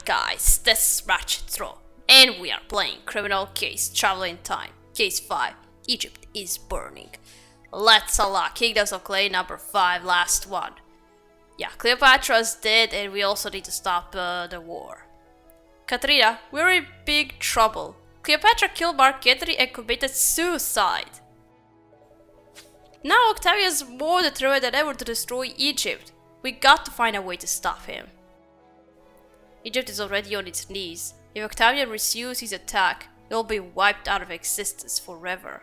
guys, this is Ratchet Throw, and we are playing Criminal Case Travel in Time. Case 5, Egypt is burning. Let's unlock Kingdoms of Clay number 5, last one. Yeah, Cleopatra's dead and we also need to stop the war. Katrina, we're in big trouble. Cleopatra killed Mark Antony and committed suicide. Now Octavian's more determined than ever to destroy Egypt. We got to find a way to stop him. Egypt is already on its knees. If Octavian resumes his attack, it will be wiped out of existence forever.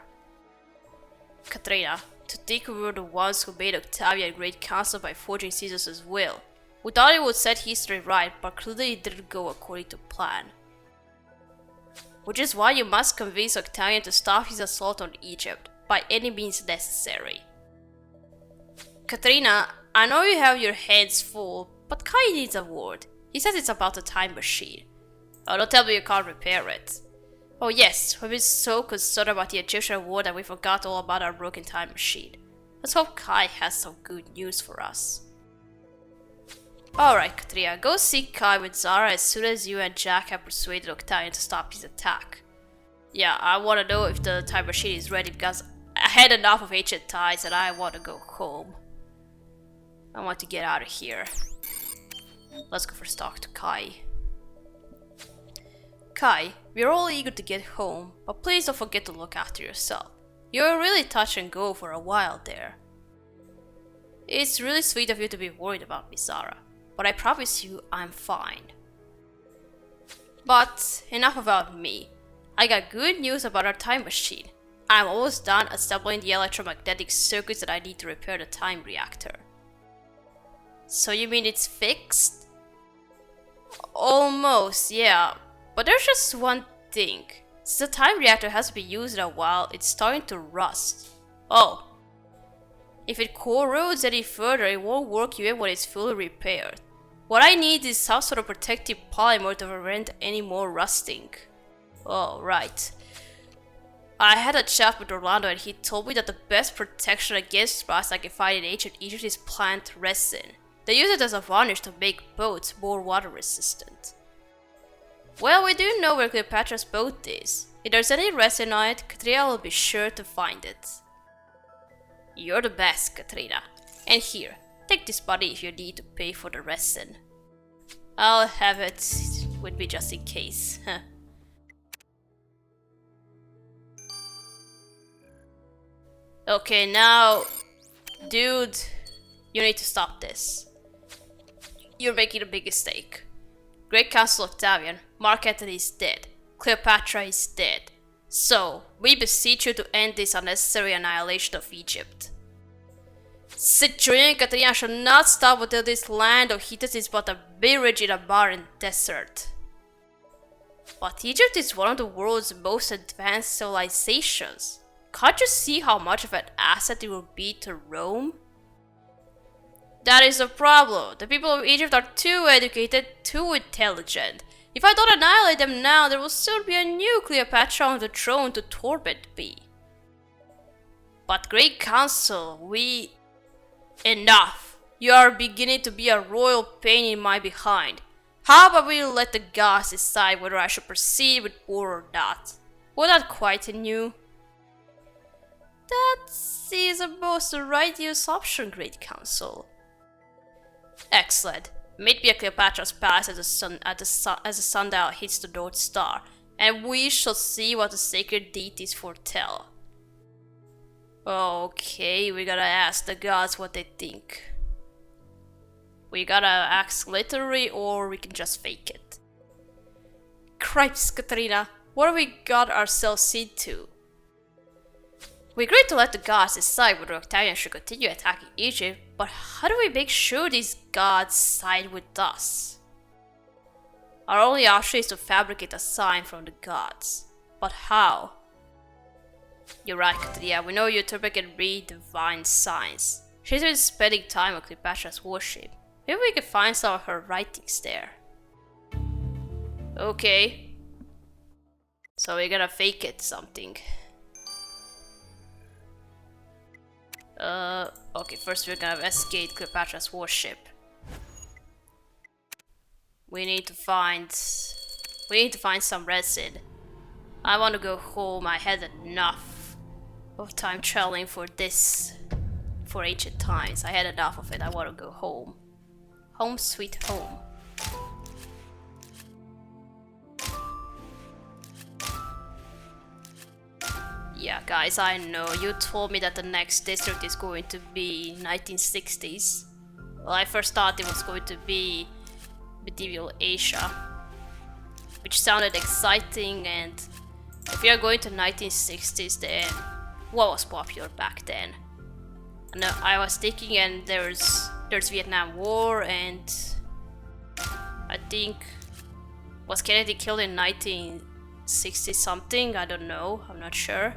Katrina, to think we were the ones who made Octavian great counsel by forging Caesar's will. We thought it would set history right, but clearly it didn't go according to plan. Which is why you must convince Octavian to stop his assault on Egypt, by any means necessary. Katrina, I know you have your hands full, but Kai needs a word. He says it's about the time machine. Oh, don't tell me you can't repair it. Oh yes, we've been so concerned about the Egyptian war that we forgot all about our broken time machine. Let's hope Kai has some good news for us. Alright Katrina, go see Kai with Zara as soon as you and Jack have persuaded Octavian to stop his attack. Yeah, I want to know if the time machine is ready because I had enough of ancient ties and I want to go home. I want to get out of here. Let's go first talk to Kai. Kai, we're all eager to get home, but please don't forget to look after yourself. You were really touch and go for a while there. It's really sweet of you to be worried about me, Zara, but I promise you I'm fine. But enough about me. I got good news about our time machine. I'm almost done assembling the electromagnetic circuits that I need to repair the time reactor. So you mean it's fixed? Almost, yeah. But there's just one thing. Since the time reactor hasn't been used in a while, it's starting to rust. Oh. If it corrodes any further, it won't work even when it's fully repaired. What I need is some sort of protective polymer to prevent any more rusting. Oh, right. I had a chat with Orlando and he told me that the best protection against rust I can find in ancient Egypt is plant resin. They use it as a varnish to make boats more water resistant. Well, we do know where Cleopatra's boat is. If there's any resin on it, Katrina will be sure to find it. You're the best, Katrina. And here, take this money if you need to pay for the resin. I'll have it with me just in case. Okay, now, dude, you need to stop this. You're making a big mistake. Great Council Octavian, Mark Antony is dead. Cleopatra is dead. So, we beseech you to end this unnecessary annihilation of Egypt. Centurion and Katrina shall not stop until this land of Hittites is but a mirage in a barren desert. But Egypt is one of the world's most advanced civilizations. Can't you see how much of an asset it will be to Rome? That is the problem. The people of Egypt are too educated, too intelligent. If I don't annihilate them now, there will soon be a new Cleopatra on the throne to torment me. But Great Council, we... Enough! You are beginning to be a royal pain in my behind. How about we let the gods decide whether I should proceed with war or not? Would that quieten you? That is the most righteous option, Great Council. Excellent. Meet me at Cleopatra's palace as the sundial hits the North Star, and we shall see what the sacred deities foretell. Okay, we gotta ask the gods what they think. We gotta ask literally, or we can just fake it. Cripes, Katrina, what have we got ourselves into? We agreed to let the gods decide whether Octavian should continue attacking Egypt, but how do we make sure these gods side with us? Our only option is to fabricate a sign from the gods. But how? You're right, Katrina, we know Euterpe can read divine signs. She's been spending time on Cleopatra's worship. Maybe we can find some of her writings there. Okay. So we're gonna fake it something. Okay, first we're gonna investigate Cleopatra's worship. We need to find some resin. I want to go home. I had enough of time traveling for ancient times. I had enough of it. I want to go home. Home sweet home. Yeah, guys, I know. You told me that the next district is going to be 1960s. Well, I first thought it was going to be medieval Asia, which sounded exciting, and if you're going to 1960s, then what was popular back then? No, I was thinking, and there's Vietnam War, and I think was Kennedy killed in 1960 something? I don't know. I'm not sure.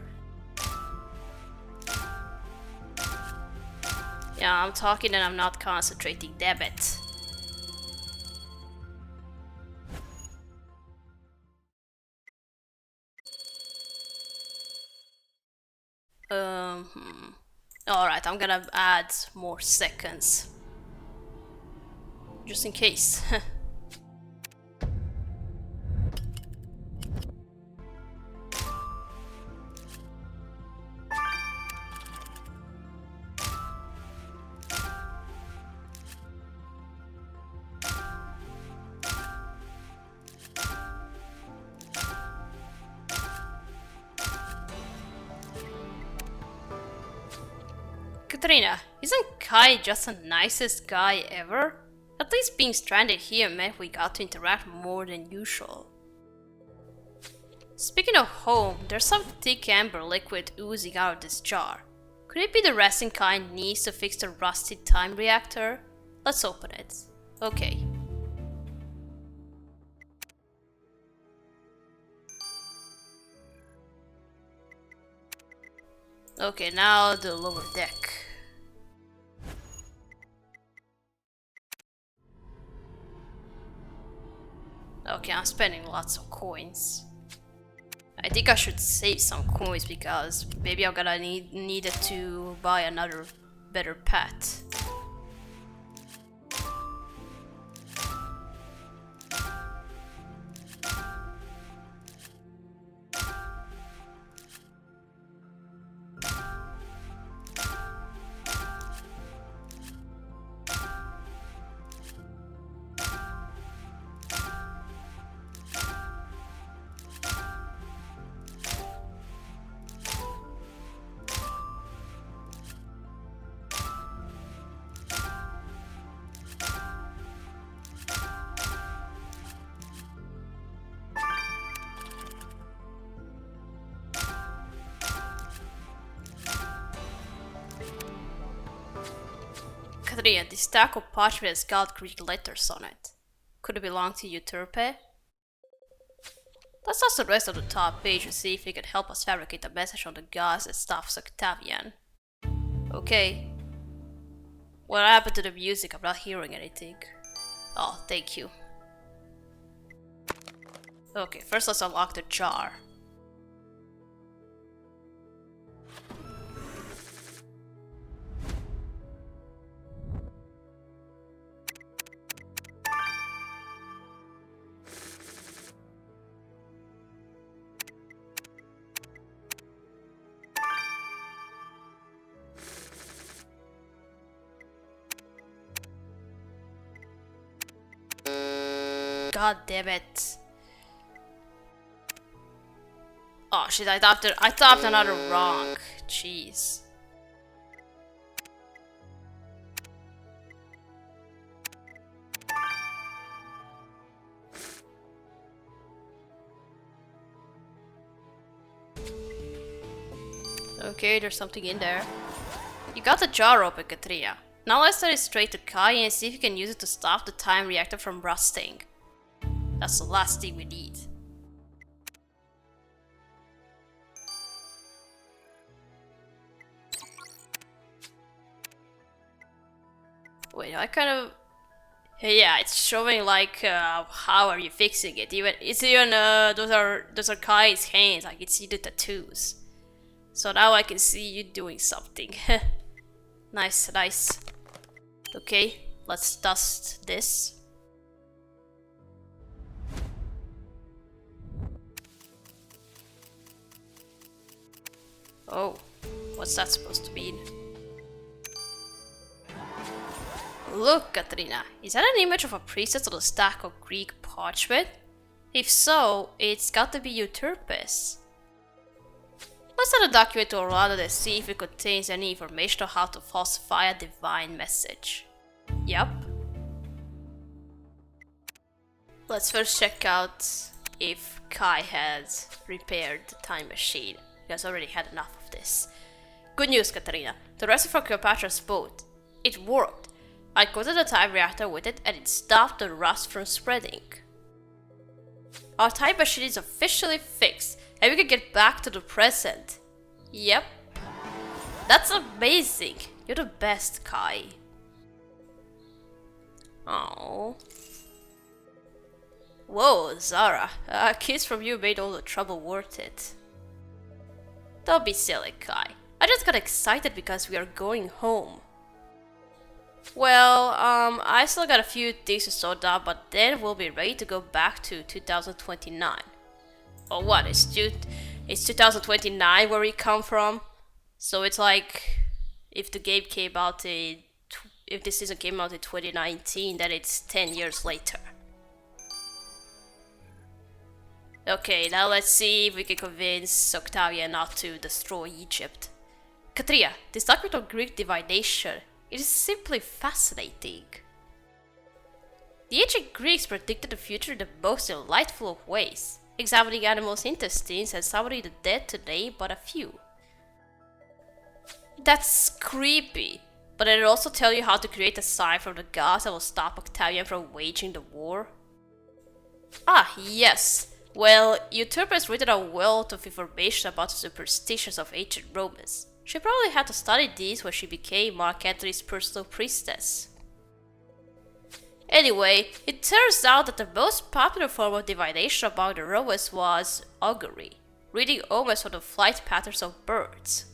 Yeah, I'm talking and I'm not concentrating. Damn it. Alright, I'm gonna add more seconds. Just in case. Katrina, isn't Kai just the nicest guy ever? At least being stranded here meant we got to interact more than usual. Speaking of home, there's some thick amber liquid oozing out of this jar. Could it be the resin Kai needs to fix the rusty time reactor? Let's open it. Okay. Okay, now the lower deck. Okay, I'm spending lots of coins. I think I should save some coins because maybe I'm gonna need it to buy another better pet. Katrina, this stack of parchment has got Greek letters on it. Could it belong to Euterpe? Let's ask the rest of the top page and see if it can help us fabricate a message on the gods that stops Octavian. Okay. What happened to the music? I'm not hearing anything. Oh, thank you. Okay, first let's unlock the jar. God damn it. Oh shit, I tapped another wrong. Jeez. Okay, there's something in there. You got the jar open, Katrina. Now let's send it straight to Kai and see if you can use it to stop the time reactor from rusting. That's the last thing we need. Wait, I kind of... Yeah, it's showing like how are you fixing it. Those are Kai's hands. I can see the tattoos. So now I can see you doing something. Nice, nice. Okay, let's dust this. Oh, what's that supposed to mean? Look, Katrina, is that an image of a priestess on a stack of Greek parchment? If so, it's got to be Euterpes. Let's send a document to Orlando to see if it contains any information on how to falsify a divine message. Yup. Let's first check out if Kai has repaired the time machine. He has already had enough of this. Good news, Katarina. The recipe for Cleopatra's boat. It worked. I coated the time reactor with it and it stopped the rust from spreading. Our time machine is officially fixed and we can get back to the present. Yep. That's amazing. You're the best, Kai. Oh. Whoa, Zara. A kiss from you made all the trouble worth it. Don't be silly, Kai. I just got excited because we are going home. Well, I still got a few things to sort out, but then we'll be ready to go back to 2029. Or what? It's 2029 where we come from? So it's like if the game came out if this season came out in 2019, then it's 10 years later. Okay, now let's see if we can convince Octavian not to destroy Egypt. Katria, this document on Greek divination, it is simply fascinating. The ancient Greeks predicted the future in the most delightful of ways, examining animals' intestines and summoning the dead to name but a few. That's creepy, but did it also tell you how to create a sign from the gods that will stop Octavian from waging the war? Ah, yes. Well, Euterpes written a wealth of information about the superstitions of ancient Romans. She probably had to study these when she became Mark Antony's personal priestess. Anyway, it turns out that the most popular form of divination among the Romans was augury, reading omens from the flight patterns of birds.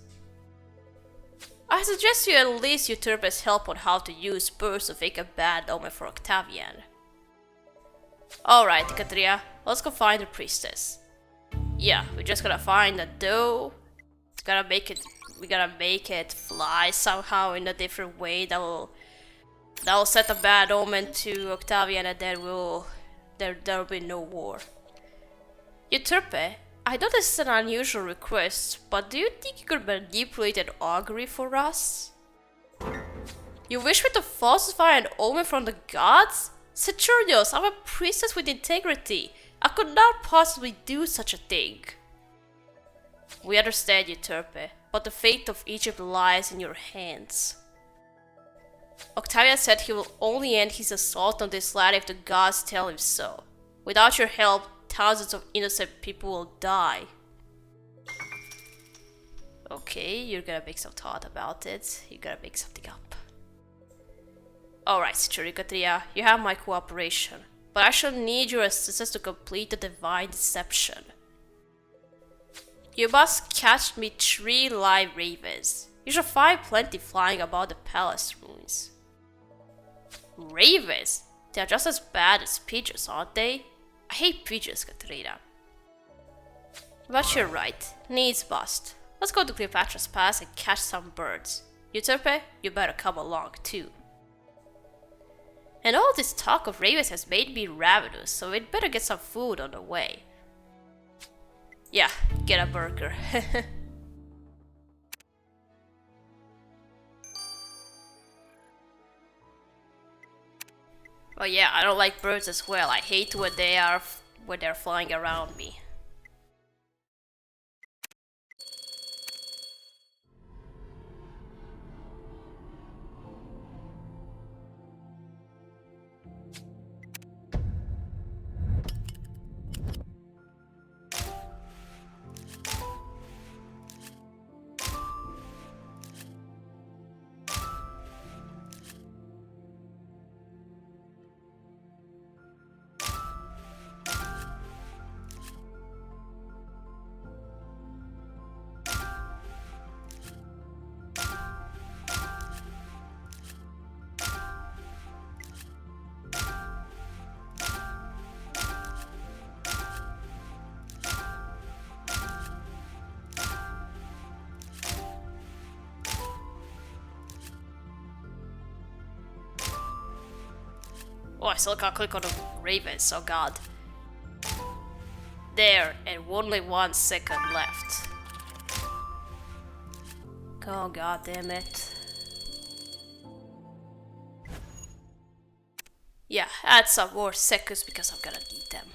I suggest you enlist Euterpes' help on how to use birds to fake a bad omen for Octavian. Alright, Katria, let's go find the priestess. Yeah, we're just gonna find a doe. We gotta make it fly somehow in a different way that will set a bad omen to Octavian, and then there'll be no war. Euterpe, I know this is an unusual request, but do you think you could manipulate an augury for us? You wish me to falsify an omen from the gods? Saturnius, I'm a priestess with integrity. I could not possibly do such a thing. We understand, Euterpe, but the fate of Egypt lies in your hands. Octavian said he will only end his assault on this land if the gods tell him so. Without your help, thousands of innocent people will die. Okay, you're gonna make some thought about it. You gotta make something up. Alright, Churikatria, you have my cooperation, but I shall need your assistance to complete the divine deception. You must catch me 3 live ravens. You shall find plenty flying about the palace ruins. Ravens? They are just as bad as pigeons, aren't they? I hate pigeons, Katrina. But you're right, needs must. Let's go to Cleopatra's Pass and catch some birds. Euterpe, you better come along too. And all this talk of ravens has made me ravenous, so we'd better get some food on the way. Yeah, get a burger. Oh yeah, I don't like birds as well. I hate when they're flying around me. Oh, I still can't click on the ravens, oh god. There, and only 1 second left. Oh god damn it. Yeah, add some more seconds because I'm gonna need them.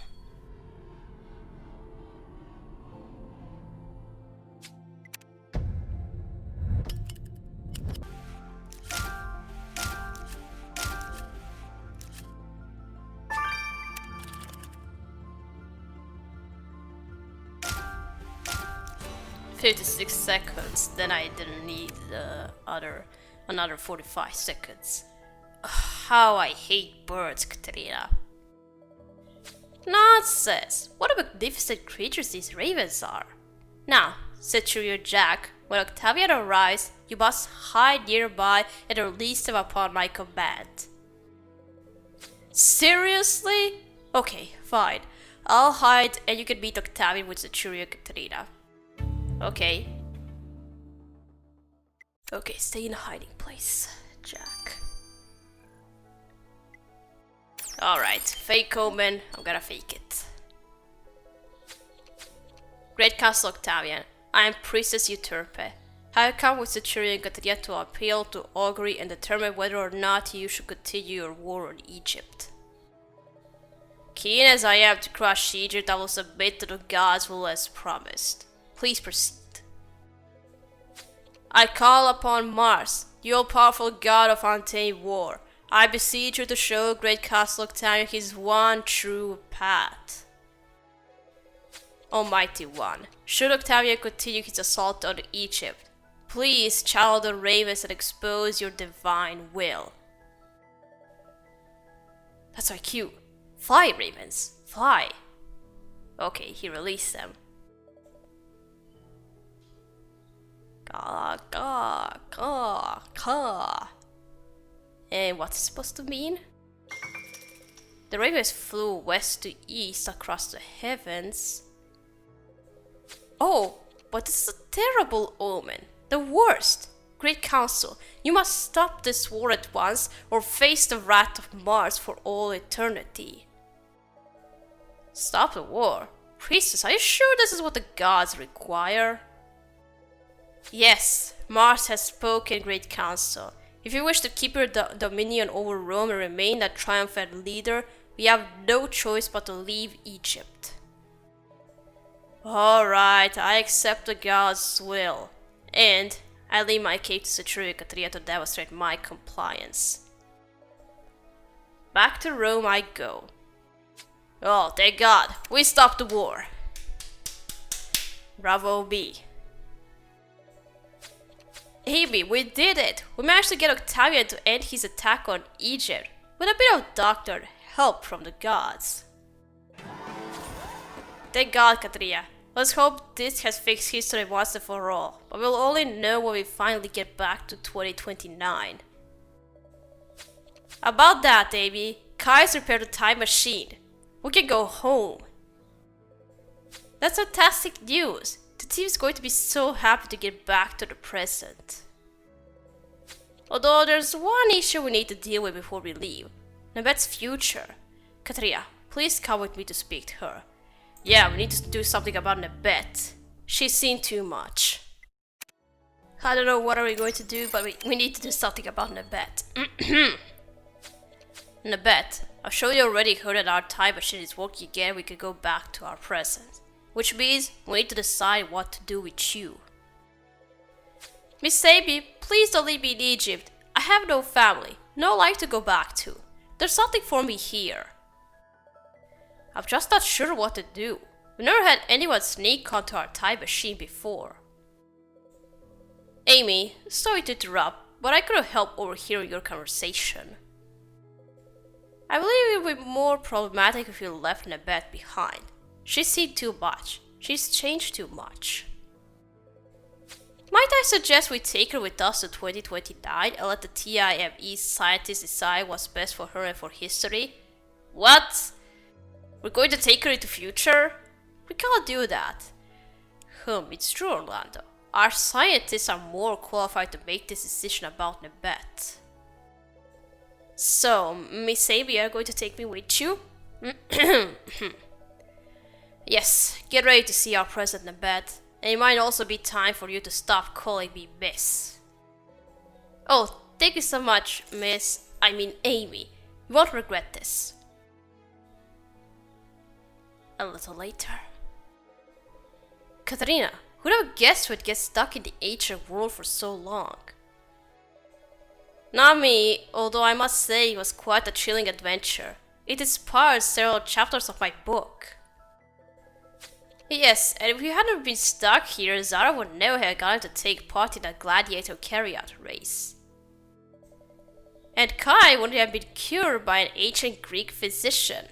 "56 seconds, then I didn't need another 45 seconds. Ugh, how I hate birds, Katerina. Nonsense! What a magnificent creatures these ravens are. Now, Centurion Jack, when Octavian arrives, you must hide nearby and release them upon my command. Seriously? Okay, fine. I'll hide and you can meet Octavian with Centurion Katerina. Okay. Okay, stay in a hiding place, Jack. Alright, fake omen, I'm gonna fake it. Great Castle Octavian, I am Priestess Euterpe. I have come with Centurion Katerina to appeal to augury and determine whether or not you should continue your war on Egypt. Keen as I am to crush Egypt, I will submit to the gods' will as promised. Please proceed. I call upon Mars, the all-powerful god of untamed war. I beseech you to show Great Castle Octavian his one true path. Almighty One, should Octavian continue his assault on Egypt, please channel the ravens and expose your divine will. That's our cue. Fly, ravens, fly. Okay, he released them. Caw, caw, caw, caw. And what's it supposed to mean? The ravens flew west to east across the heavens. Oh, but this is a terrible omen. The worst. Great Council, you must stop this war at once or face the wrath of Mars for all eternity. Stop the war? Priestess, are you sure this is what the gods require? Yes, Mars has spoken, Great Council. If you wish to keep your dominion over Rome and remain a triumphant leader, we have no choice but to leave Egypt. Alright, I accept the gods' will. And I leave my cape to Centurion Katerina to demonstrate my compliance. Back to Rome I go. Oh, thank God, we stopped the war. Bravo me. Amy, we did it! We managed to get Octavian to end his attack on Egypt, with a bit of doctored help from the gods. Thank God, Katerina. Let's hope this has fixed history once and for all, but we'll only know when we finally get back to 2029. About that, Amy, Kai's repaired the time machine. We can go home. That's fantastic news. The team's going to be so happy to get back to the present. Although there's one issue we need to deal with before we leave. Nabet's future. Katerina, please come with me to speak to her. Yeah, we need to do something about Nabet. She's seen too much. I don't know what are we going to do, but we need to do something about Nabet. Nabet, I'm sure you already heard that our time machine is working again. We could go back to our present. Which means we need to decide what to do with you. Miss Amy, please don't leave me in Egypt. I have no family, no life to go back to. There's something for me here. I'm just not sure what to do. We've never had anyone sneak onto our time machine before. Amy, sorry to interrupt, but I couldn't help overhearing your conversation. I believe it would be more problematic if you left Nabet behind. She's seen too much. She's changed too much. Might I suggest we take her with us to 2029 and let the TIME scientists decide what's best for her and for history? What? We're going to take her into future? We can't do that. It's true, Orlando. Our scientists are more qualified to make this decision about Nabet. So, Miss Amy, are you going to take me with you? Yes, get ready to see our present in bed. And it might also be time for you to stop calling me Miss. Oh, thank you so much, Amy. You won't regret this. A little later. Katarina, who'd have guessed we'd get stuck in the ancient world for so long? Not me, although I must say it was quite a chilling adventure. It inspired several chapters of my book. Yes, and if we hadn't been stuck here, Zara would never have gotten to take part in that gladiator carryout race. And Kai wouldn't have been cured by an ancient Greek physician.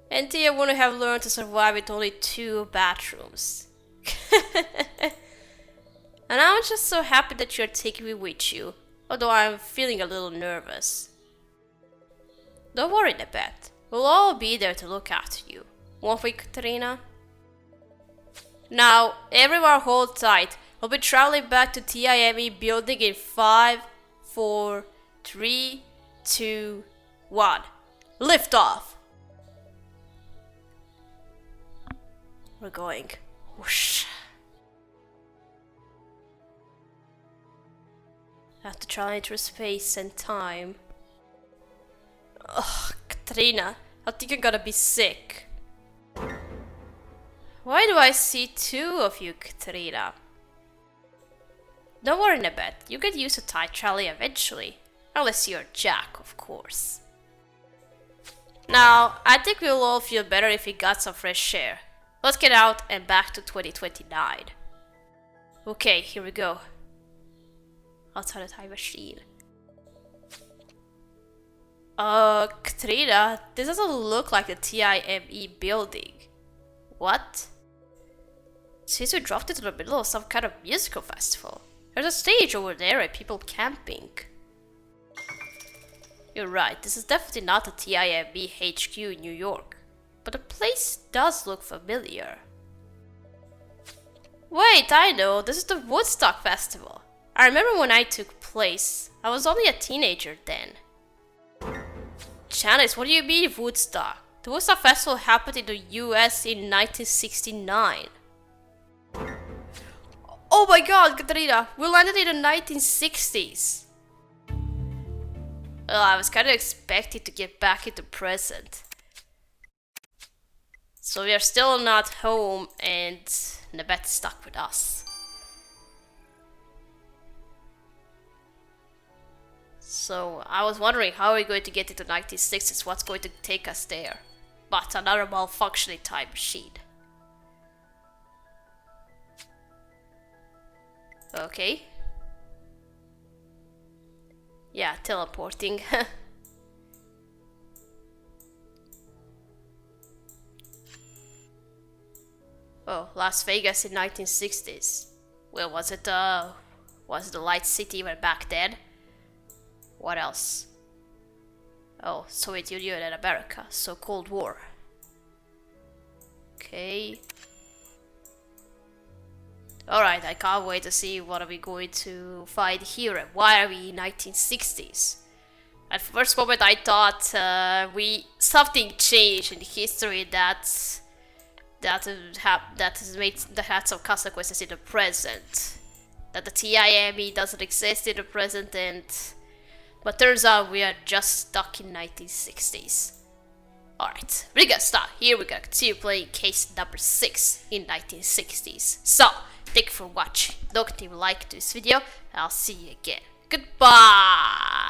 And Tia wouldn't have learned to survive with only 2 bathrooms. And I'm just so happy that you're taking me with you, although I'm feeling a little nervous. Don't worry, Nebet. We'll all be there to look after you. Won't we, Katarina? Now, everyone hold tight. We'll be traveling back to TIME building in 5, 4, 3, 2, 1. Lift off! We're going. Whoosh. I have to travel through space and time. Ugh, Katrina, I think you're gonna be sick. Why do I see 2 of you, Katrina? Don't worry, Nebet. You get used to time traveling eventually. Unless you're Jack, of course. Now, I think we'll all feel better if we got some fresh air. Let's get out and back to 2029. Okay, here we go. Outside the time machine. Katrina, this doesn't look like the TIME building. What? Seems we dropped into the middle of some kind of musical festival. There's a stage over there and people camping. You're right, this is definitely not the TIME HQ in New York. But the place does look familiar. Wait, I know, this is the Woodstock Festival. I remember when I took place. I was only a teenager then. Janice, what do you mean Woodstock? The Woodstock Festival happened in the US in 1969. Oh my god, Katarina, we landed in the 1960s. Well, I was kind of expecting to get back into present. So we are still not home and Nebet is stuck with us. So I was wondering how are we going to get into the 1960s, what's going to take us there. But another malfunctioning time machine. Okay. Yeah, teleporting. Oh, Las Vegas in 1960s. Well, was it the Light City even back then? What else? Oh, Soviet Union and America, so Cold War. Okay. Alright, I can't wait to see what are we going to find here and why are we in 1960s. At first moment I thought something changed in history that had some consequences in the present. That the TIME doesn't exist in the present but turns out we are just stuck in 1960s. Alright, we're gonna start here, we're gonna continue playing case number 6 in 1960s. So, thank you for watching, don't leave a like to this video, and I'll see you again. Goodbye!